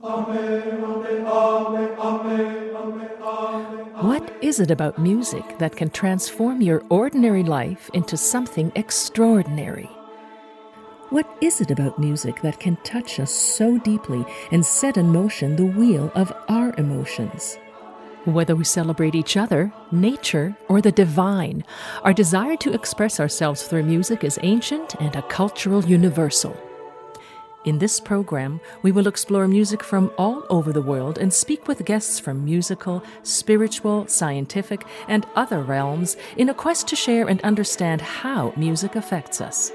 What is it about music that can transform your ordinary life into something extraordinary? What is it about music that can touch us so deeply and set in motion the wheel of our emotions? Whether we celebrate each other, nature, or the divine, our desire to express ourselves through music is ancient and a cultural universal. In this program, we will explore music from all over the world and speak with guests from musical, spiritual, scientific, and other realms in a quest to share and understand how music affects us.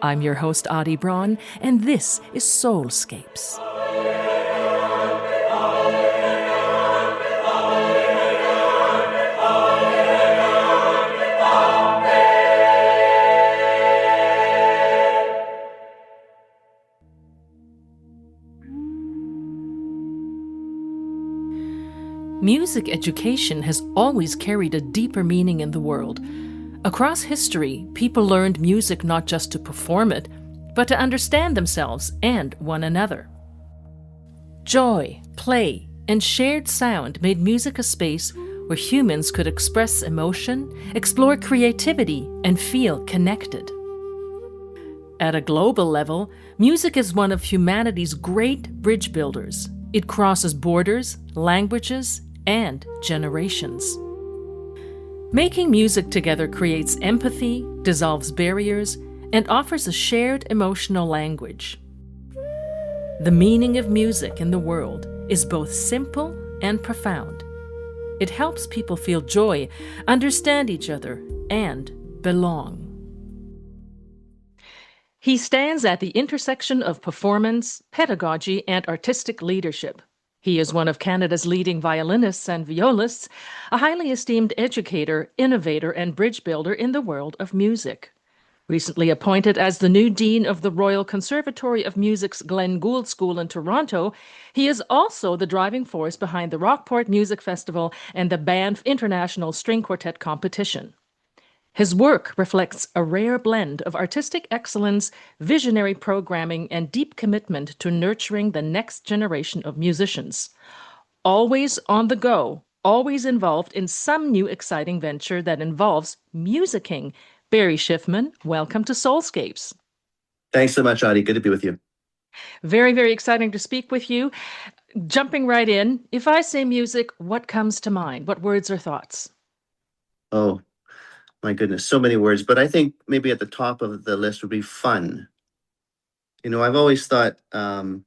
I'm your host, BRAUN, and this is Soulscapes. Music education has always carried a deeper meaning in the world. Across history, people learned music not just to perform it, but to understand themselves and one another. Joy, play, and shared sound made music a space where humans could express emotion, explore creativity, and feel connected. At a global level, music is one of humanity's great bridge builders. It crosses borders, languages, and generations. Making music together creates empathy, dissolves barriers, and offers a shared emotional language. The meaning of music in the world is both simple and profound. It helps people feel joy, understand each other, and belong. He stands at the intersection of performance, pedagogy, and artistic leadership. He is one of Canada's leading violinists and violists, a highly esteemed educator, innovator, and bridge builder in the world of music. Recently appointed as the new Dean of the Royal Conservatory of Music's Glenn Gould School in Toronto, he is also the driving force behind the Rockport Music Festival and the Banff International String Quartet Competition. His work reflects a rare blend of artistic excellence, visionary programming, and deep commitment to nurturing the next generation of musicians. Always on the go, always involved in some new exciting venture that involves musicking. Barry Shiffman, welcome to Soulscapes. Thanks so much, Audie. Good to be with you. Very, very exciting to speak with you. Jumping right in, if I say music, what comes to mind? What words or thoughts? Oh, my goodness, so many words. But I think maybe at the top of the list would be fun. You know, I've always thought how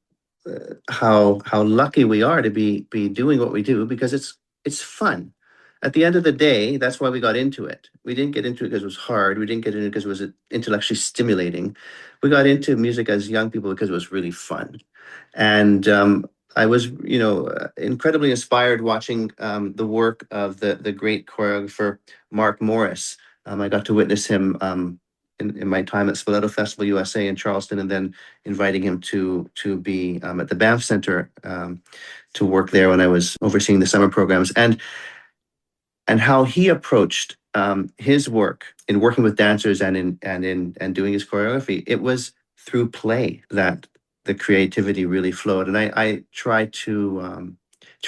lucky we are to be doing what we do because it's fun. At the end of the day, that's why we got into it. We didn't get into it because it was hard. We didn't get into it because it was intellectually stimulating. We got into music as young people because it was really fun. And I was, incredibly inspired watching the work of the great choreographer Mark Morris. I got to witness him in my time at Spoleto Festival USA in Charleston, and then inviting him to be at the Banff Center to work there when I was overseeing the summer programs, and how he approached his work in working with dancers and in doing his choreography. It was through play that the creativity really flowed, and I try to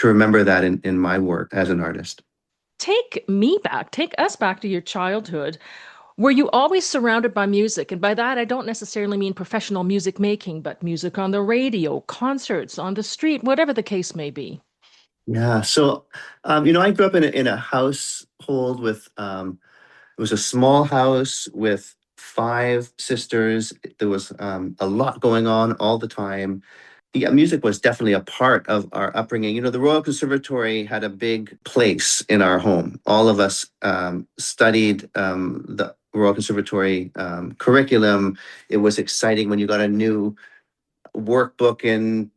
remember that in my work as an artist. Take us back to your childhood. Were you always surrounded by music? And by that, I don't necessarily mean professional music making, but music on the radio, concerts, on the street, whatever the case may be. Yeah. So, I grew up in a household with, it was a small house with 5 sisters. There was a lot going on all the time. Yeah, music was definitely a part of our upbringing. You know, the Royal Conservatory had a big place in our home. All of us studied the Royal Conservatory curriculum. It was exciting when you got a new workbook in,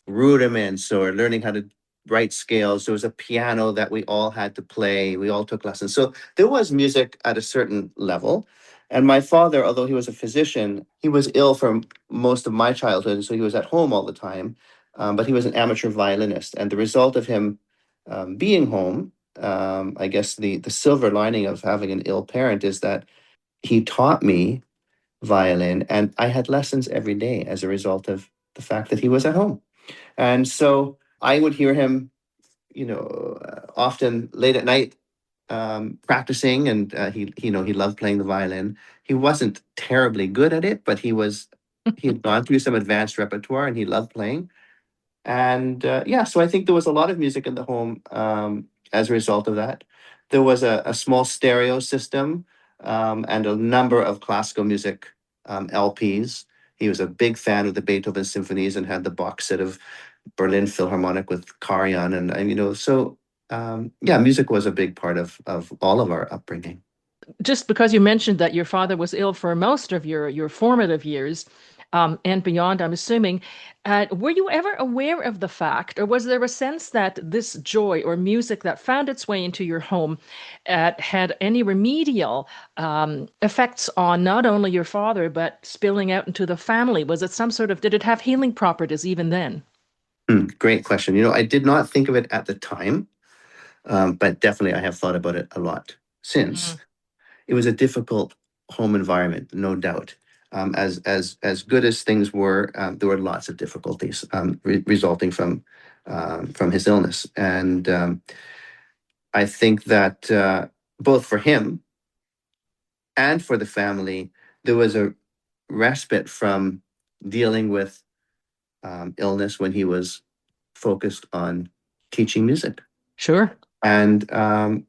rudiments or learning how to write scales. There was a piano that we all had to play. We all took lessons. So there was music at a certain level. And my father, although he was a physician, he was ill for most of my childhood, so he was at home all the time. But he was an amateur violinist. And the result of him being home, I guess the silver lining of having an ill parent is that he taught me violin, and I had lessons every day as a result of the fact that he was at home. And so I would hear him, often late at night, practicing, and he loved playing the violin. He wasn't terribly good at it, but he had gone through some advanced repertoire, and he loved playing. And yeah, so I think there was a lot of music in the home as a result of that. There was a small stereo system and a number of classical music LPs. He was a big fan of the Beethoven symphonies and had the box set of Berlin Philharmonic with Karajan, and yeah, music was a big part of all of our upbringing. Just because you mentioned that your father was ill for most of your formative years, and beyond, I'm assuming, were you ever aware of the fact, or was there a sense that this joy or music that found its way into your home had any remedial effects on not only your father, but spilling out into the family? Was it some sort of, did it have healing properties even then? Great question. I did not think of it at the time, but definitely I have thought about it a lot since. It was a difficult home environment, no doubt. As good as things were, there were lots of difficulties resulting from his illness, and I think that both for him and for the family, there was a respite from dealing with illness when he was focused on teaching music. Sure. And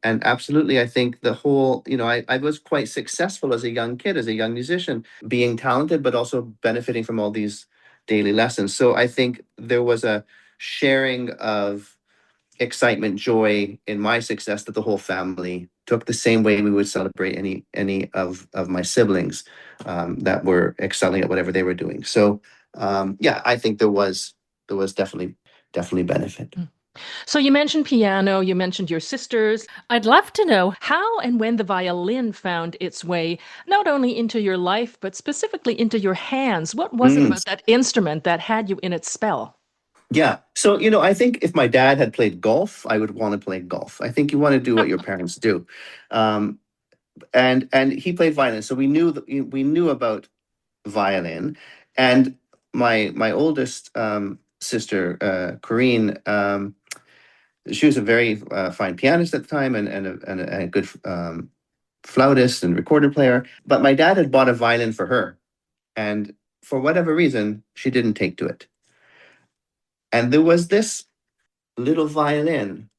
absolutely, I think the whole, I was quite successful as a young kid, as a young musician, being talented, but also benefiting from all these daily lessons. So I think there was a sharing of excitement, joy in my success that the whole family took, the same way we would celebrate any of my siblings that were excelling at whatever they were doing. So yeah, I think there was definitely benefit. So you mentioned piano, you mentioned your sisters. I'd love to know how and when the violin found its way not only into your life, but specifically into your hands. What was it Mm. about that instrument that had you in its spell? Yeah. So, I think if my dad had played golf, I would want to play golf. I think you want to do what your parents do. Um, and he played violin. So we knew about violin. And my oldest sister, Corinne, she was a very fine pianist at the time, and a good flautist and recorder player. But my dad had bought a violin for her. And for whatever reason, she didn't take to it. And there was this little violin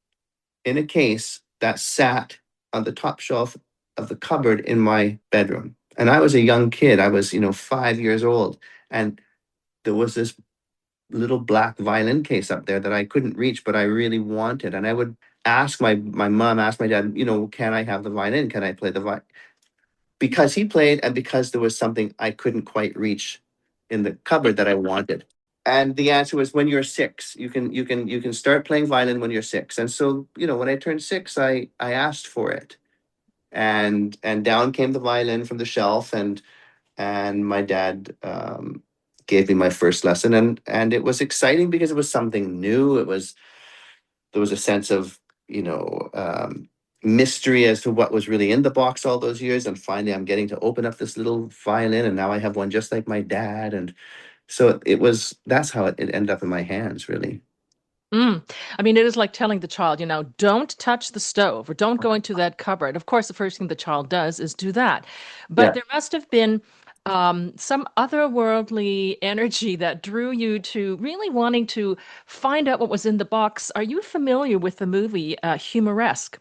in a case that sat on the top shelf of the cupboard in my bedroom. And I was a young kid. I was, 5 years old. And there was this little black violin case up there that I couldn't reach, but I really wanted. And I would ask my mom, ask my dad, can I have the violin? Can I play the violin? Because he played, and because there was something I couldn't quite reach in the cupboard that I wanted. And the answer was, when you're six, you can start playing violin when you're six. And so, when I turned six, I asked for it. And down came the violin from the shelf, and my dad gave me my first lesson, and it was exciting because it was something new. There was a sense of, mystery as to what was really in the box all those years, and finally I'm getting to open up this little violin, and now I have one just like my dad. And so that's how it ended up in my hands, really. I mean, it is like telling the child, don't touch the stove or don't go into that cupboard. Of course, the first thing the child does is do that. But Yeah. there must have been some otherworldly energy that drew you to really wanting to find out what was in the box. Are you familiar with the movie Humoresque?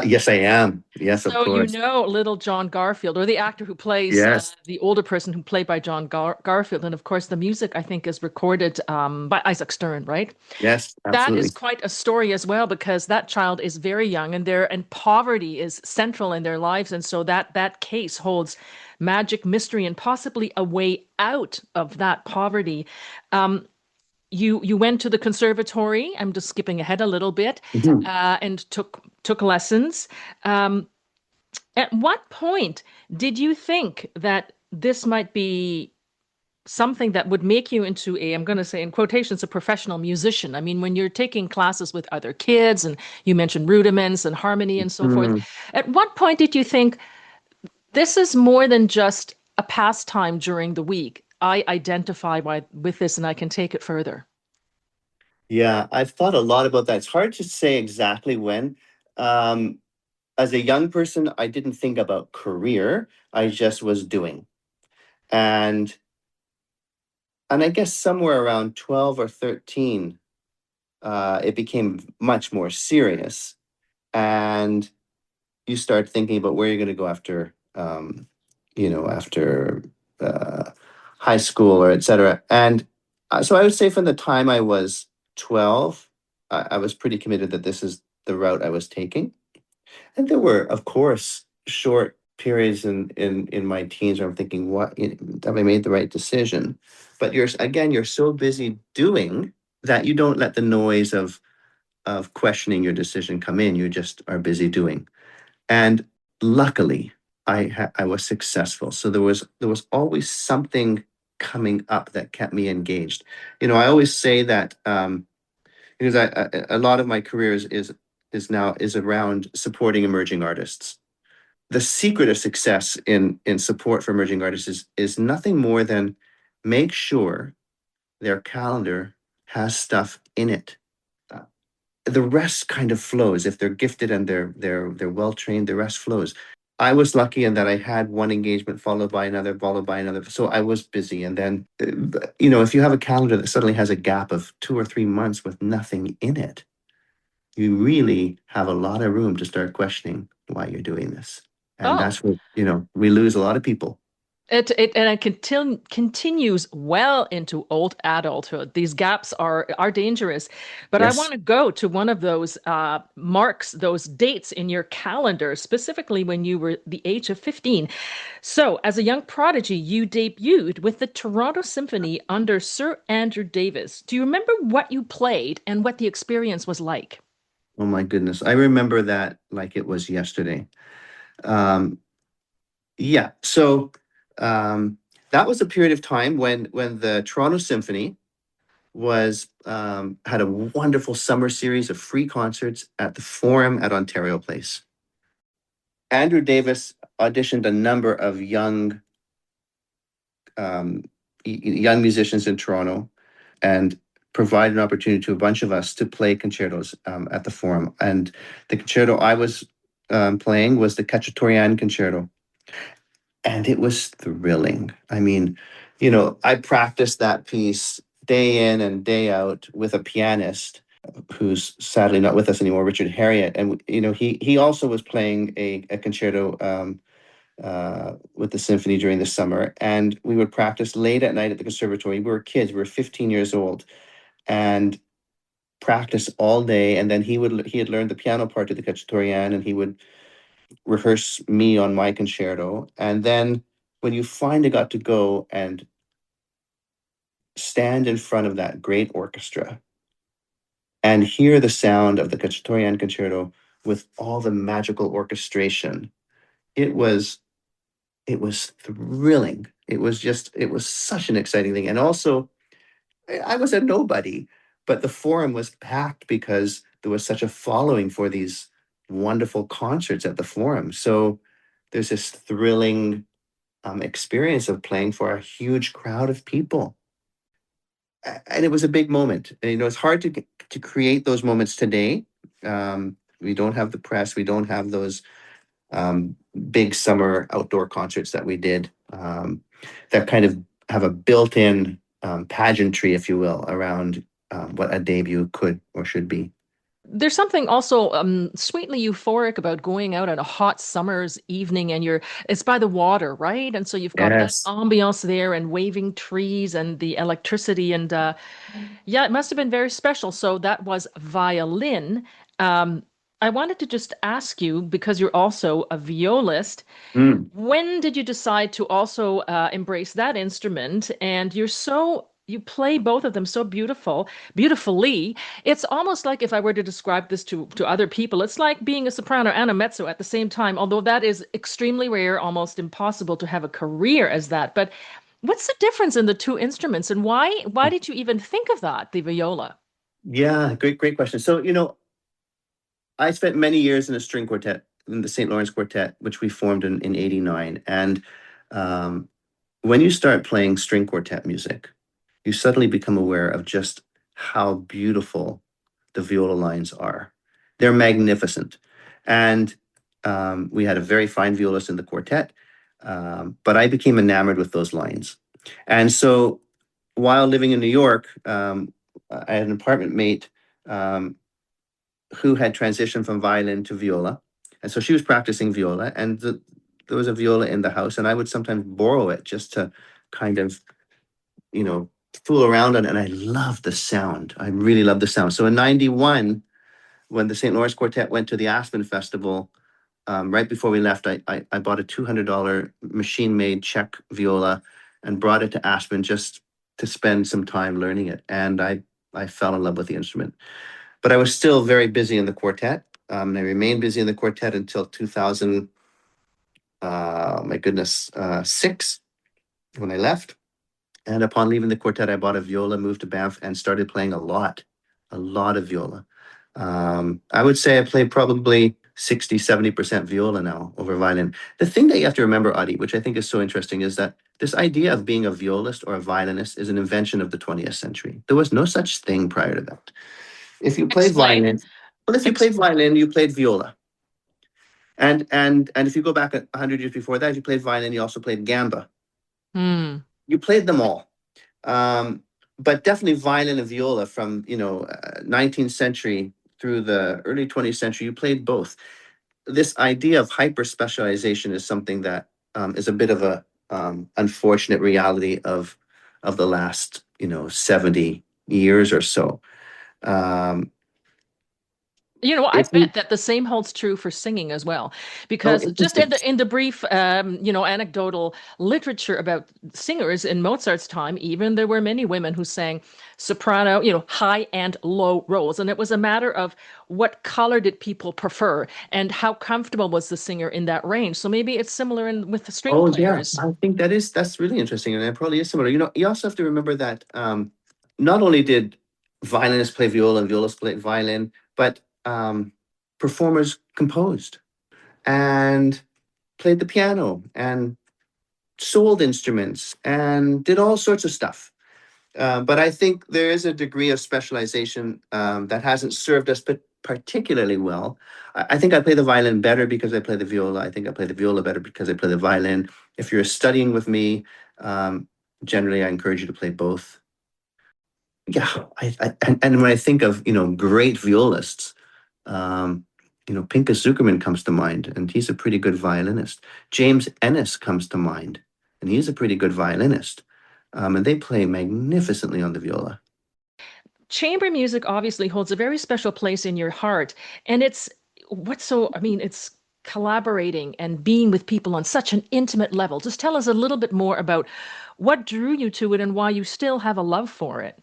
Yes, I am. Yes, of So you course. know little John Garfield, or the actor who plays Yes. the older person who played by John Garfield, and of course the music I think is recorded by Isaac Stern, right? Yes, That is absolutely. quite a story as well, because that child is very young, and poverty is central in their lives, and so that case holds magic, mystery, and possibly a way out of that poverty. Um, you went to the conservatory. I'm just skipping ahead a little bit, Mhm. and took lessons. Um, at what point did you think that this might be something that would make you into a, I'm going to say in quotations, a professional musician? I mean, when you're taking classes with other kids, and you mentioned rudiments and harmony and so forth, Mm. at what point did you think this is more than just a pastime during the week? I identify with this and I can take it further. Yeah, I've thought a lot about that. It's hard to say exactly when. Um, as a young person, I didn't think about career. I just was doing. And and I guess somewhere around 12 or 13, it became much more serious. And you start thinking about where you're going to go after, after uh, high school or et cetera. And so I would say from the time I was 12, I was pretty committed that this is the route I was taking. And there were, of course, short periods in my teens where I'm thinking, have I made the right decision? But you're so busy doing that you don't let the noise of questioning your decision come in. You just are busy doing. And luckily, I was successful. So there was always something coming up that kept me engaged. I always say that because a lot of my career is around supporting emerging artists. The secret of success in support for emerging artists is nothing more than make sure their calendar has stuff in it. Uh, the rest kind of flows if they're gifted and they're well trained. The rest flows. I was lucky in that I had one engagement followed by another, followed by another. So I was busy. And then, if you have a calendar that suddenly has a gap of 2 or 3 months with nothing in it, you really have a lot of room to start questioning why you're doing this. And Oh, that's what, we lose a lot of people. it continues well into old adulthood. These gaps are dangerous. But I want Yes. to go to one of those marks, those dates in your calendar, specifically when you were the age of 15. So, as a young prodigy, you debuted with the Toronto Symphony under Sir Andrew Davis. Do you remember what you played and what the experience was like? Oh my goodness. I remember that like it was yesterday. Um, yeah. So that was a period of time when the Toronto Symphony was had a wonderful summer series of free concerts at the Forum at Ontario Place. Andrew Davis auditioned a number of um, young musicians in Toronto and provided an opportunity to a bunch of us to play concertos at the Forum. And the concerto I was playing was the Cacciatorian Concerto. And it was thrilling. I mean, I practiced that piece day in and day out with a pianist who's sadly not with us anymore, Richard Harriott. And, he also was playing a concerto with the symphony during the summer. And we would practice late at night at the conservatory. We were kids, we were 15 years old, and practice all day. And then he had learned the piano part of the Cacciatorian, and he would rehearse me on my concerto. And then when you finally got to go and stand in front of that great orchestra and hear the sound of the Cacciatorian Concerto with all the magical orchestration, it was thrilling. It was such an exciting thing. And also, I was a nobody, but the forum was packed because there was such a following for these wonderful concerts at the forum. So there's this thrilling experience of playing for a huge crowd of people. And it was a big moment. It's hard to create those moments today. We don't have the press. We don't have those um, big summer outdoor concerts that we did that kind of have a built-in pageantry, if you will, around what a debut could or should be. There's something also sweetly euphoric about going out on a hot summer's evening and it's by the water, right? And so you've got that Yes. ambiance there and waving trees and the electricity. And yeah, it must have been very special. So that was violin. Um, I wanted to just ask you, because you're also a violist, Mm. when did you decide to also embrace that instrument? And you play both of them so beautifully. It's almost like if I were to describe this to other people, it's like being a soprano and a mezzo at the same time, although that is extremely rare, almost impossible to have a career as that. But what's the difference in the two instruments and why did you even think of that, the viola? Yeah, great question. So, I spent many years in a string quartet, in the St. Lawrence Quartet, which we formed in 89. And when you start playing string quartet music, you suddenly become aware of just how beautiful the viola lines are. They're magnificent. And we had a very fine violist in the quartet, but I became enamored with those lines. And so while living in New York, I had an apartment mate who had transitioned from violin to viola. And so she was practicing viola, and there was a viola in the house, and I would sometimes borrow it just to kind of, fool around on it. And I loved the sound. I really loved the sound. So in 91, when the St. Lawrence Quartet went to the Aspen Festival, right before we left, I bought a $200 machine-made Czech viola and brought it to Aspen just to spend some time learning it. And I fell in love with the instrument. But I was still very busy in the quartet. And I remained busy in the quartet until 2000, my goodness, 6, when I left. And upon leaving the quartet, I bought a viola, moved to Banff, and started playing a lot of viola. I would say I play probably 60, 70% viola now over violin. The thing that you have to remember, Adi, which I think is so interesting, is that this idea of being a violist or a violinist is an invention of the 20th century. There was no such thing prior to that. If you played violin, you played viola. And if you go back 100 years before that, if you played violin, you also played gamba. You played them all. But definitely violin and viola from, 19th century through the early 20th century, you played both. This idea of hyper specialization is something that is a bit of a unfortunate reality of the last, 70 years or so. I bet that the same holds true for singing as well, because just in the brief, anecdotal literature about singers in Mozart's time, even there were many women who sang soprano, high and low roles, and it was a matter of what color did people prefer and how comfortable was the singer in that range. So maybe it's similar with the string players. Yeah, I think that's really interesting, and it probably is similar. You also have to remember that not only did violinists play viola and violists play violin, but performers composed and played the piano and sold instruments and did all sorts of stuff. But I think there is a degree of specialization that hasn't served us particularly well. I think I play the violin better because I play the viola. I think I play the viola better because I play the violin. If you're studying with me, generally I encourage you to play both. Yeah, and when I think of great violists, Pinchas Zukerman comes to mind, and he's a pretty good violinist. James Ennis comes to mind, and he's a pretty good violinist. And they play magnificently on the viola. Chamber music obviously holds a very special place in your heart, and it's collaborating and being with people on such an intimate level. Just tell us a little bit more about what drew you to it and why you still have a love for it.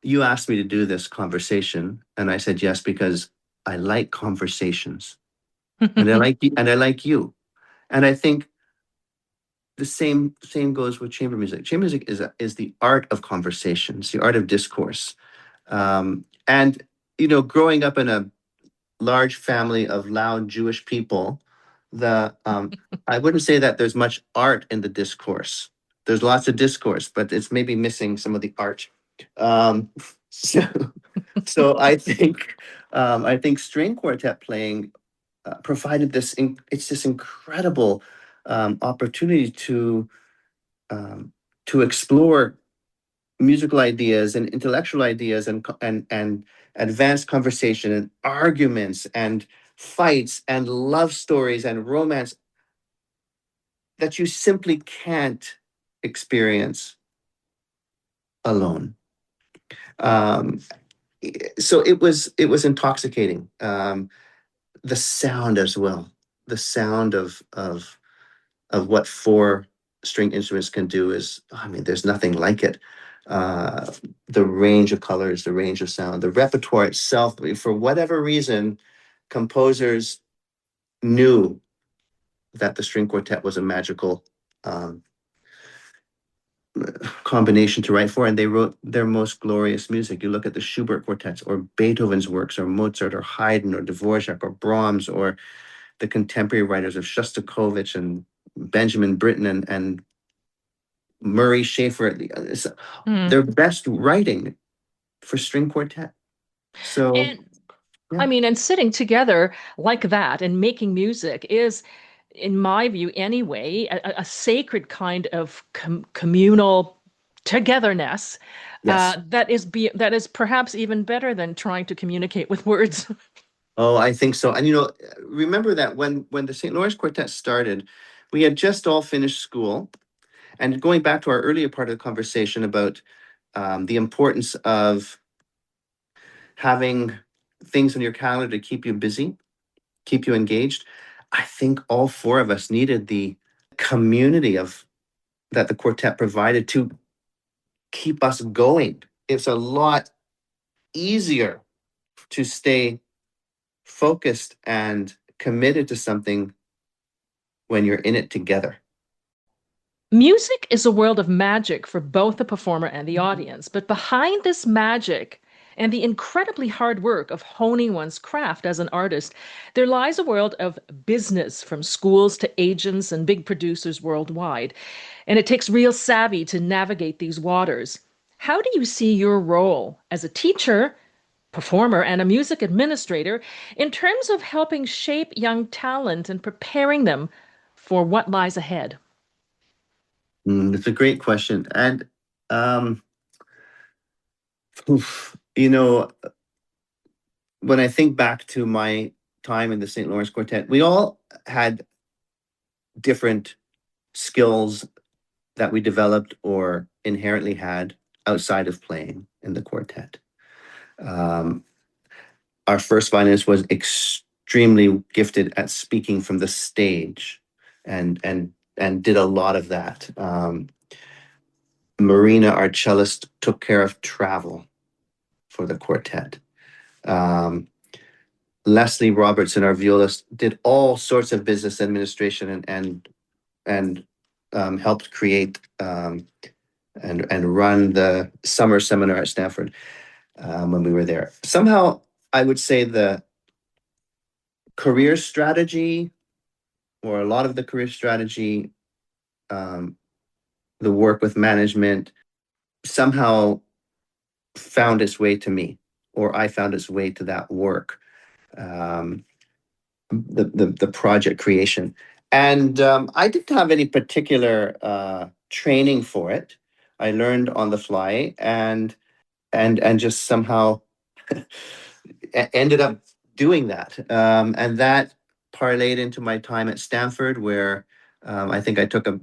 You asked me to do this conversation, and I said yes because I like conversations, and I like you, and I think the same goes with chamber music. Chamber music is the art of conversations, the art of discourse, and growing up in a large family of loud Jewish people, I wouldn't say that there's much art in the discourse. There's lots of discourse, but it's maybe missing some of the art. So I think string quartet playing provided this. It's this incredible opportunity to explore musical ideas and intellectual ideas and advanced conversation and arguments and fights and love stories and romance that you simply can't experience alone. So it was intoxicating. The sound as well, the sound of what 4-string instruments can do is, there's nothing like it. The range of colors, the range of sound, the repertoire itself. For whatever reason, composers knew that the string quartet was a magical combination to write for, and they wrote their most glorious music. You look at the Schubert quartets or Beethoven's works or Mozart or Haydn or Dvorak or Brahms or the contemporary writers of Shostakovich and Benjamin Britten and Murray Schafer. Their best writing for string quartet. So, And yeah. I mean, and sitting together like that and making music is, in my view anyway, a sacred kind of communal togetherness Yes. that is perhaps even better than trying to communicate with words. Oh, I think so. And remember that when the St. Lawrence Quartet started, we had just all finished school. And going back to our earlier part of the conversation about the importance of having things on your calendar to keep you busy, keep you engaged, I think all four of us needed the community of that the quartet provided to keep us going. It's a lot easier to stay focused and committed to something when you're in it together. Music is a world of magic for both the performer and the audience, but behind this magic and the incredibly hard work of honing one's craft as an artist, there lies a world of business from schools to agents and big producers worldwide. And it takes real savvy to navigate these waters. How do you see your role as a teacher, performer, and a music administrator in terms of helping shape young talent and preparing them for what lies ahead? It's a great question. And, oof, you know, when I think back to my time in the St. Lawrence Quartet, we all had different skills that we developed or inherently had outside of playing in the quartet. Um, our first violinist was extremely gifted at speaking from the stage, and did a lot of that. Marina, our cellist, took care of travel for the quartet. Um, Leslie Robertson, our violist, did all sorts of business administration and helped create and run the summer seminar at Stanford when we were there. Somehow, I would say the career strategy, or a lot of the career strategy, um, the work with management, somehow found its way to me, or I found its way to that work, the project creation. And I didn't have any particular training for it. I learned on the fly, and just somehow ended up doing that. And that parlayed into my time at Stanford, where I think I took a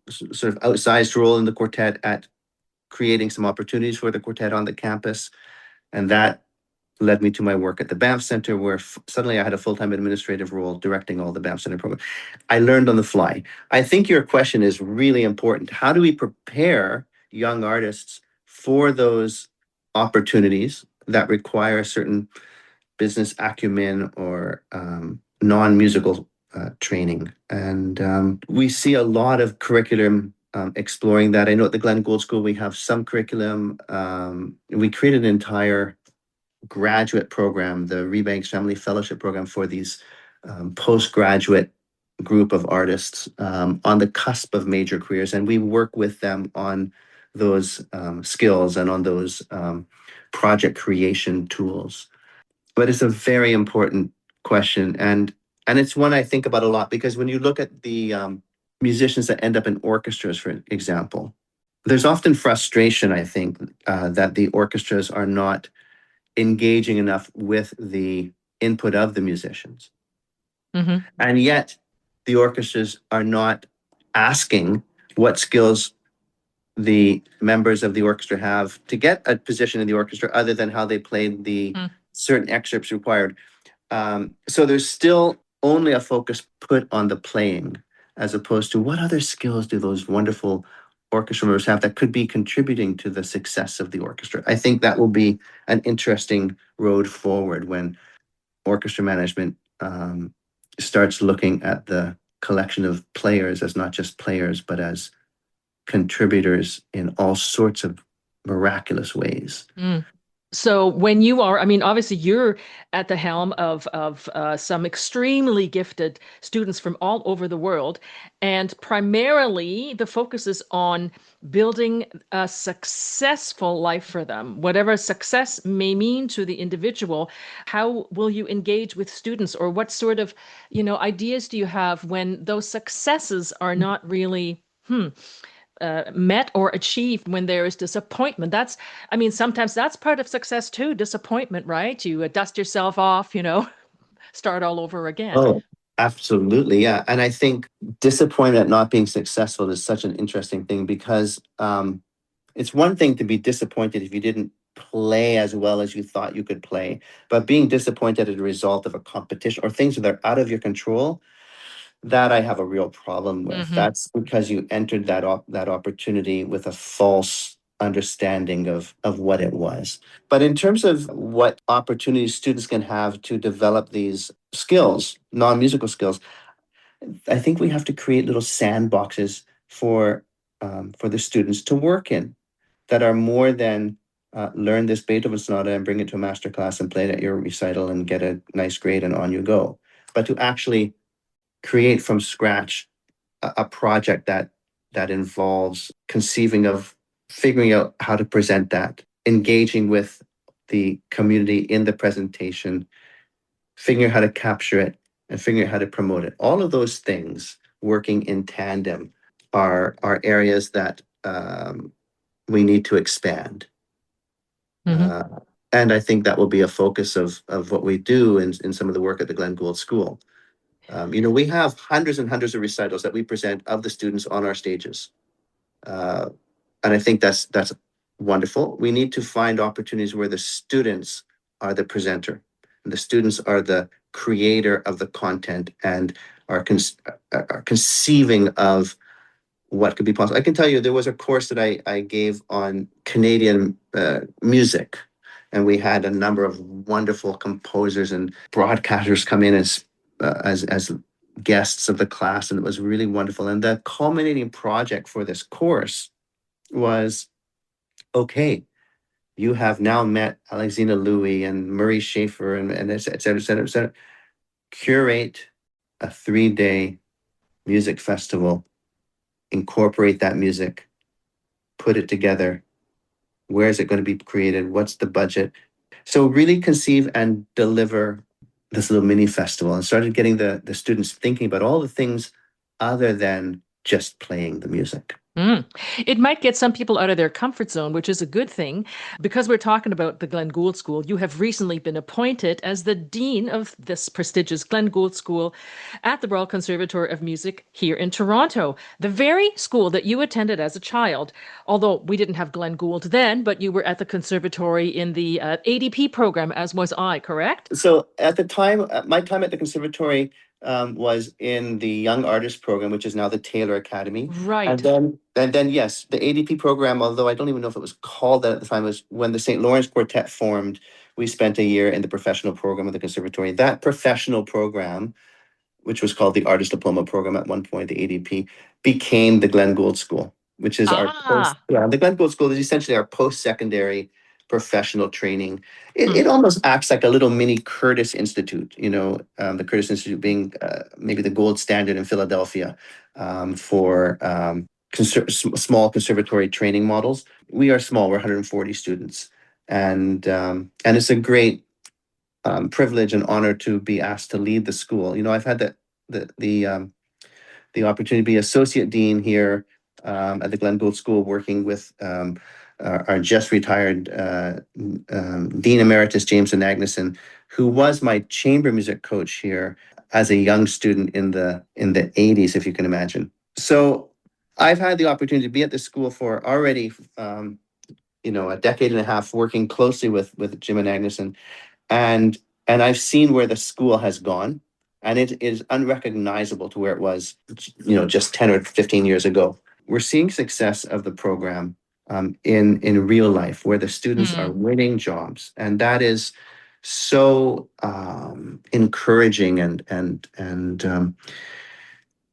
sort of outsized role in the quartet at creating some opportunities for the quartet on the campus. And that led me to my work at the Banff Center, where suddenly I had a full-time administrative role directing all the Banff Center program. I learned on the fly. I think your question is really important. How do we prepare young artists for those opportunities that require a certain business acumen or non-musical training? And we see a lot of curriculum exploring that. I know at the Glenn Gould School, we have some curriculum. We created an entire graduate program, the Rebanks Family Fellowship Program, for these postgraduate group of artists on the cusp of major careers. And we work with them on those skills and on those project creation tools. But it's a very important question. And it's one I think about a lot, because when you look at the musicians that end up in orchestras, for example, there's often frustration, I think, that the orchestras are not engaging enough with the input of the musicians. Mm-hmm. And yet the orchestras are not asking what skills the members of the orchestra have to get a position in the orchestra, other than how they played the certain excerpts required. So there's still only a focus put on the playing, as opposed to what other skills do those wonderful orchestra members have that could be contributing to the success of the orchestra. I think that will be an interesting road forward when orchestra management starts looking at the collection of players as not just players, but as contributors in all sorts of miraculous ways. So when you are, I mean, obviously you're at the helm of some extremely gifted students from all over the world, and primarily the focus is on building a successful life for them, whatever success may mean to the individual. How will you engage with students, or what sort of, ideas do you have when those successes are not really met or achieved, when there is disappointment? That's, I mean, sometimes that's part of success too, disappointment, right? You dust yourself off, start all over again. Oh, absolutely. Yeah. And I think disappointment at not being successful is such an interesting thing because it's one thing to be disappointed if you didn't play as well as you thought you could play, but being disappointed as a result of a competition or things that are out of your control, that I have a real problem with. Hmm. That's because you entered that opportunity with a false understanding of what it was. But in terms of what opportunities students can have to develop these skills, non-musical skills, I think we have to create little sandboxes for the students to work in that are more than learn this Beethoven sonata and bring it to a master class and play it at your recital and get a nice grade and on you go, but to actually create from scratch a project that involves conceiving of figuring out how to present that, engaging with the community in the presentation, figuring out how to capture it, and figuring out how to promote it. All of those things working in tandem are areas that we need to expand. Hmm. Uh, and I think that will be a focus of what we do in some of the work at the Glenn Gould School. We have hundreds and hundreds of recitals that we present of the students on our stages. Uh, and I think that's wonderful. We need to find opportunities where the students are the presenter, and the students are the creator of the content and are conceiving of what could be possible. I can tell you there was a course that I gave on Canadian music, and we had a number of wonderful composers and broadcasters come in as guests of the class, and it was really wonderful. And the culminating project for this course was, okay, you have now met Alexina Louis and Murray Schaefer and et cetera, et cetera, et cetera. Curate a 3-day music festival, incorporate that music, put it together. Where is it going to be created? What's the budget? So really conceive and deliver this little mini festival, and started getting the students thinking about all the things other than just playing the music. Mm. It might get some people out of their comfort zone, which is a good thing. Because we're talking about the Glenn Gould School, you have recently been appointed as the dean of this prestigious Glenn Gould School at the Royal Conservatoire of Music here in Toronto, the very school that you attended as a child. Although we didn't have Glenn Gould then, but you were at the conservatory in the ADP program, as was I, correct? So at the time, my time at the conservatory was in the Young Artist program, which is now the Taylor Academy. And Right. then yes, the ADP program, although I don't even know if it was called that at the time, was when the St. Lawrence Quartet formed. We spent a year in the professional program of the conservatory. That professional program, which was called the Artist Diploma Program at one point, the ADP, became the Glenn Gould School, which is Ah. the Glenn Gould School is essentially our post-secondary professional training. Hmm. It almost acts like a little mini Curtis Institute, the Curtis Institute being maybe the gold standard in Philadelphia for small conservatory training models. We are small, we're 140 students. And it's a great privilege and honor to be asked to lead the school. I've had the opportunity to be associate dean here at the Glenn Gould School, working with our just retired Dean Emeritus Jameson Agneson, who was my chamber music coach here as a young student in the 80s, if you can imagine. So I've had the opportunity to be at this school for already a decade and a half, working closely with Jim and Agneson, and I've seen where the school has gone, and it is unrecognizable to where it was, just 10 or 15 years ago. We're seeing success of the program in real life, where the students are winning jobs, and that is so encouraging, and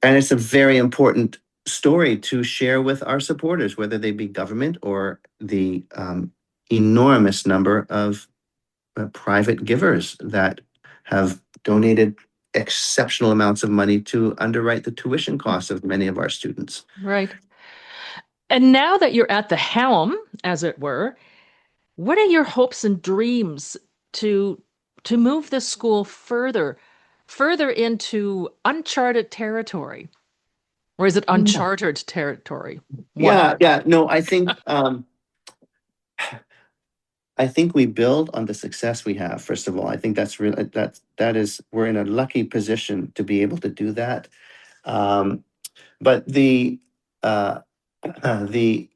it's a very important story to share with our supporters, whether they be government or the enormous number of private givers that have donated exceptional amounts of money to underwrite the tuition costs of many of our students. Right. And now that you're at the helm, as it were, what are your hopes and dreams to move the school further into uncharted territory? Or is it uncharted territory? Yeah. No, I think we build on the success we have. First of all, I think that's really we're in a lucky position to be able to do that. But uh, the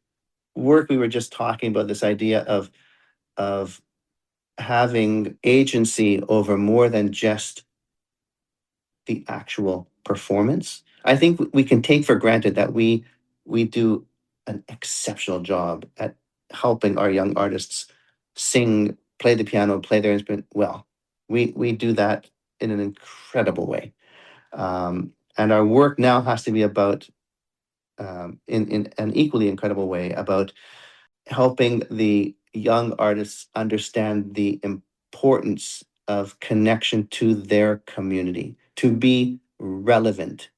work we were just talking about, this idea of having agency over more than just the actual performance. I think we can take for granted that we do an exceptional job at helping our young artists sing, play the piano, play their instrument well. We do that in an incredible way. And our work now has to be about, in an equally incredible way, about helping the young artists understand the importance of connection to their community, to be relevant,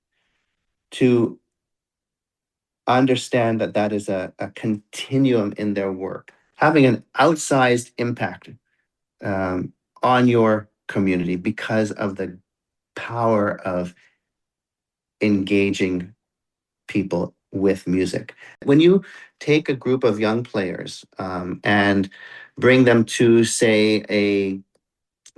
to understand that that is a continuum in their work, having an outsized impact on your community because of the power of engaging people with music. When you take a group of young players and bring them to, say, a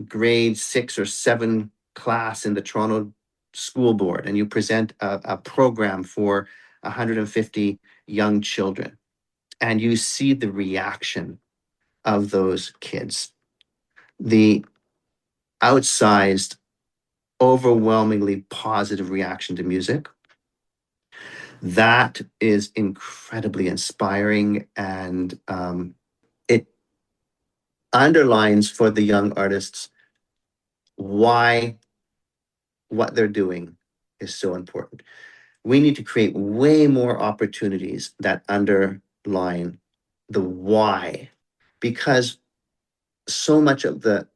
grade 6 or 7 class in the Toronto School Board, and you present a program for 150 young children, and you see the reaction of those kids, the outsized, overwhelmingly positive reaction to music, that is incredibly inspiring, and it underlines for the young artists why what they're doing is so important. We need to create way more opportunities that underline the why, because so much of the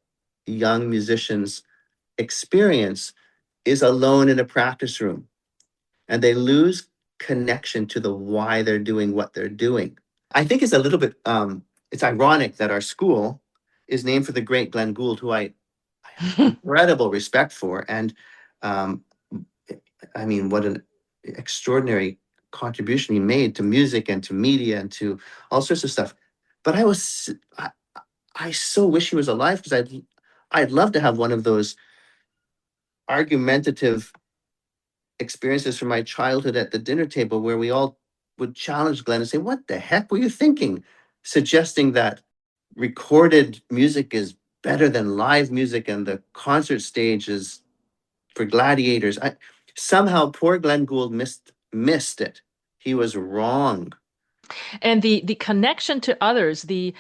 young musicians' experience is alone in a practice room, and they lose connection to the why they're doing what they're doing. I think it's a little bit it's ironic that our school is named for the great Glenn Gould, who I have incredible respect for, and um, I mean, what an extraordinary contribution he made to music and to media and to all sorts of stuff. But I so wish he was alive, because I'd love to have one of those argumentative experiences from my childhood at the dinner table where we all would challenge Glenn and say, "What the heck were you thinking?" Suggesting that recorded music is better than live music and the concert stage is for gladiators. Somehow poor Glenn Gould missed it. He was wrong. And the connection to others, the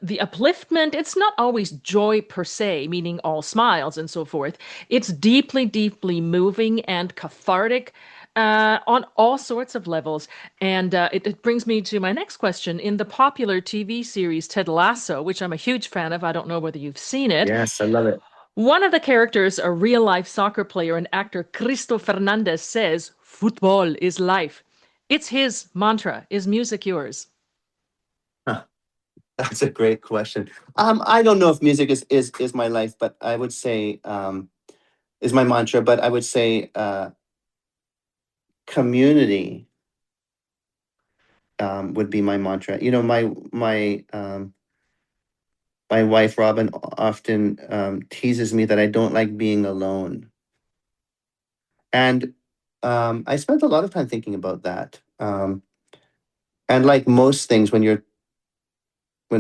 upliftment, it's not always joy per se, meaning all smiles and so forth. It's deeply, deeply moving and cathartic on all sorts of levels. And it brings me to my next question. In the popular TV series Ted Lasso, which I'm a huge fan of, I don't know whether you've seen it. Yes, I love it. One of the characters, a real life soccer player and actor Cristo Fernandez, says, "Football is life." It's his mantra. Is music yours? Huh, that's a great question. I don't know if music is my life, but I would say is my mantra. But I would say community would be my mantra. You know, my wife Robin often teases me that I don't like being alone, and I spent a lot of time thinking about that. And like most things, when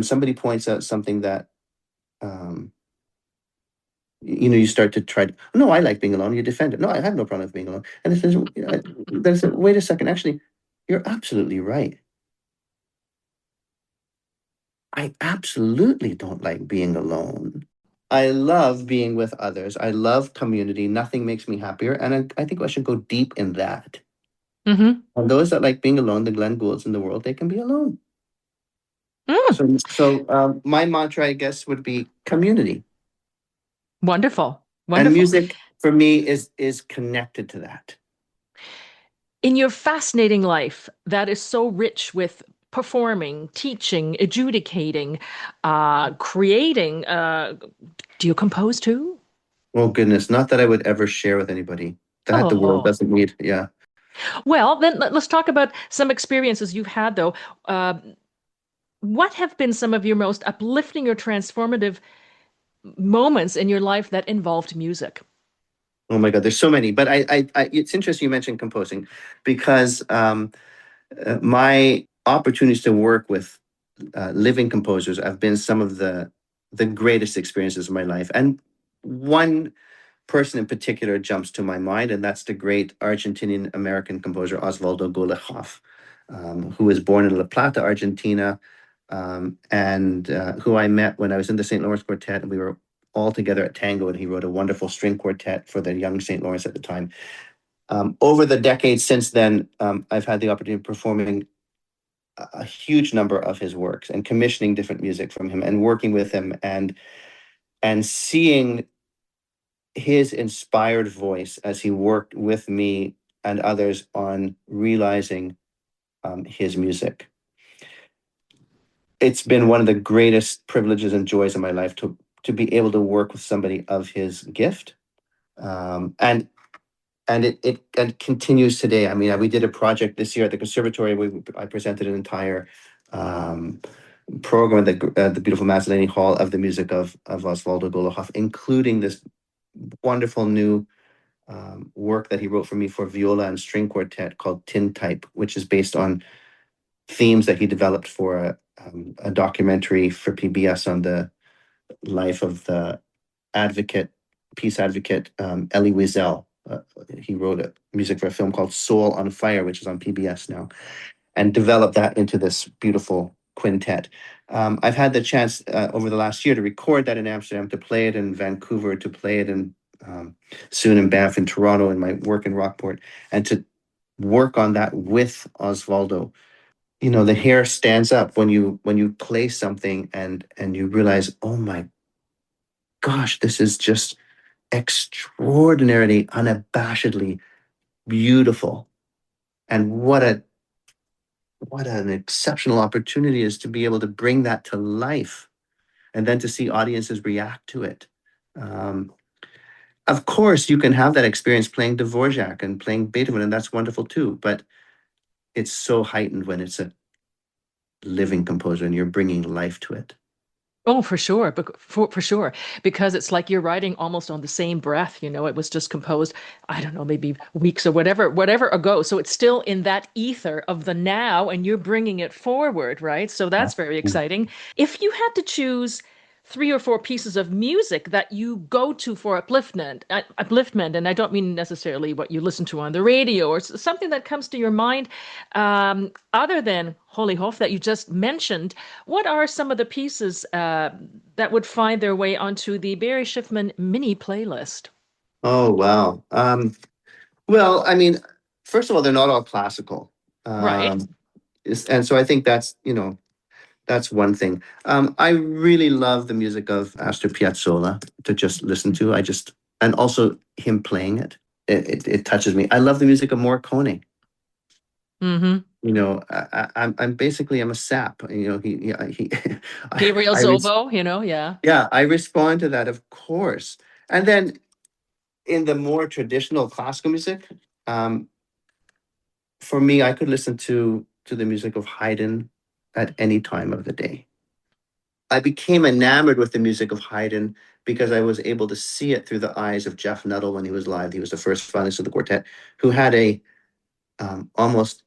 somebody points out something that you start to try to, no, I like being alone. You defend it. No, I have no problem with being alone. And it says, then I said, wait a second. Actually, you're absolutely right. I absolutely don't like being alone. I love being with others. I love community. Nothing makes me happier. And I think I should go deep in that. Mm-hmm. And those that like being alone, the Glenn Goulds in the world, they can be alone. Mm, So my mantra, I guess, would be community, wonderful. and Wonderful. music for me is connected to that. In your fascinating life that is so rich with performing, teaching, adjudicating, creating, do you compose too? Oh goodness, not that I would ever share with anybody. That the world Oh, doesn't need. Yeah. well, then let's talk about some experiences you've had, though. Uh, what have been some of your most uplifting or transformative moments in your life that involved music? Oh my God, there's so many. But it's interesting you mentioned composing because my opportunities to work with living composers have been some of the greatest experiences of my life. And one person in particular jumps to my mind, and that's the great Argentinian American composer Osvaldo Golijov, who was born in La Plata, Argentina, and who I met when I was in the St. Lawrence Quartet, and we were all together at Tango, and he wrote a wonderful string quartet for the young St. Lawrence at the time. Over the decades since then, I've had the opportunity of performing a huge number of his works and commissioning different music from him and working with him and seeing his inspired voice as he worked with me and others on realizing his music. It's been one of the greatest privileges and joys of my life to be able to work with somebody of his gift, and it continues today. I mean, we did a project this year at the conservatory. I presented an entire program at the beautiful Mazzolini Hall of the music of Osvaldo Golijov, including this wonderful new work that he wrote for me for viola and string quartet called Tintype, which is based on themes that he developed for a documentary for PBS on the life of the peace advocate, Elie Wiesel. He wrote music for a film called Soul on Fire, which is on PBS now, and developed that into this beautiful quintet. I've had the chance over the last year to record that in Amsterdam, to play it in Vancouver, to play it in soon in Banff, in Toronto, in my work in Rockport, and to work on that with Osvaldo. You know, the hair stands up when you play something and you realize, oh my gosh, this is just extraordinarily, unabashedly beautiful. And what an exceptional opportunity is to be able to bring that to life and then to see audiences react to it. Um, of course, you can have that experience playing Dvorak and playing Beethoven, and that's wonderful too. But it's so heightened when it's a living composer and you're bringing life to it. Oh, for sure, for sure, because it's like you're writing almost on the same breath. It was just composed, I don't know, maybe weeks or whatever ago. So it's still in that ether of the now, and you're bringing it forward, right? So that's very exciting. If you had to choose three or four pieces of music that you go to for upliftment, and I don't mean necessarily what you listen to on the radio or something that comes to your mind, other than Holy Hof that you just mentioned, what are some of the pieces that would find their way onto the Barry Shiffman mini playlist? Oh, wow. Well, I mean, first of all, they're not all classical. Right. Um, and so I think that's one thing. I really love the music of Astor Piazzolla to just listen to. And also him playing it. It touches me. I love the music of Morricone. Mm-hmm. I'm a sap. Gabriel I res- Zobo, yeah. yeah, I respond to that, of course. And then in the more traditional classical music, um, for me, I could listen to the music of Haydn at any time of the day. I became enamored with the music of Haydn because I was able to see it through the eyes of Jeff Nuttall when he was live. He was the first violinist of the quartet, who had a almost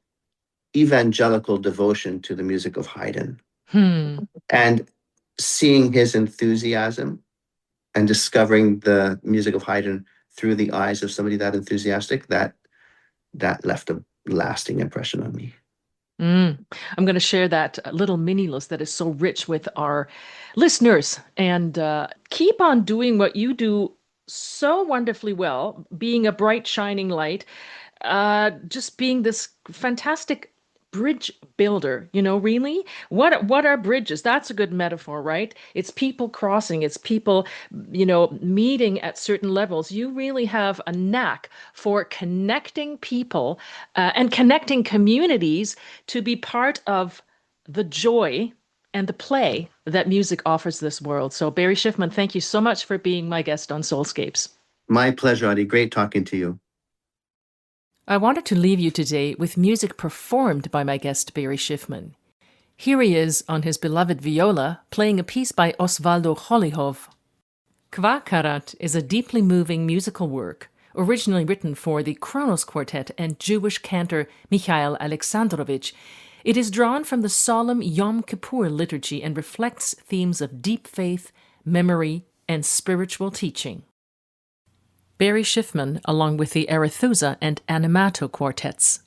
evangelical devotion to the music of Haydn. Hmm. And seeing his enthusiasm and discovering the music of Haydn through the eyes of somebody that enthusiastic, that left a lasting impression on me. Mm. I'm going to share that little mini list that is so rich with our listeners, and keep on doing what you do so wonderfully well, being a bright, shining light, just being this fantastic bridge builder. Really? What are bridges? That's a good metaphor, right? It's people crossing, it's people, meeting at certain levels. You really have a knack for connecting people and connecting communities to be part of the joy and the play that music offers this world. So, Barry Shiffman, thank you so much for being my guest on Soulscapes. My pleasure, Audie. Great talking to you. I wanted to leave you today with music performed by my guest Barry Shiffman. Here he is on his beloved viola, playing a piece by Osvaldo Hollyhoff. Kvacharat is a deeply moving musical work, originally written for the Kronos Quartet and Jewish cantor Michael Alexandrovich. It is drawn from the solemn Yom Kippur liturgy and reflects themes of deep faith, memory, and spiritual teaching. Barry Shiffman, along with the Arethusa and Animato quartets.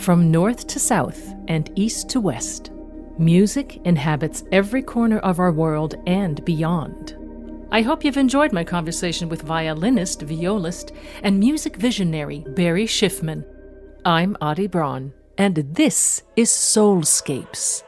From north to south and east to west, music inhabits every corner of our world and beyond. I hope you've enjoyed my conversation with violinist, violist, and music visionary Barry Shiffman. I'm Audie BRAUN, and this is Soulscapes.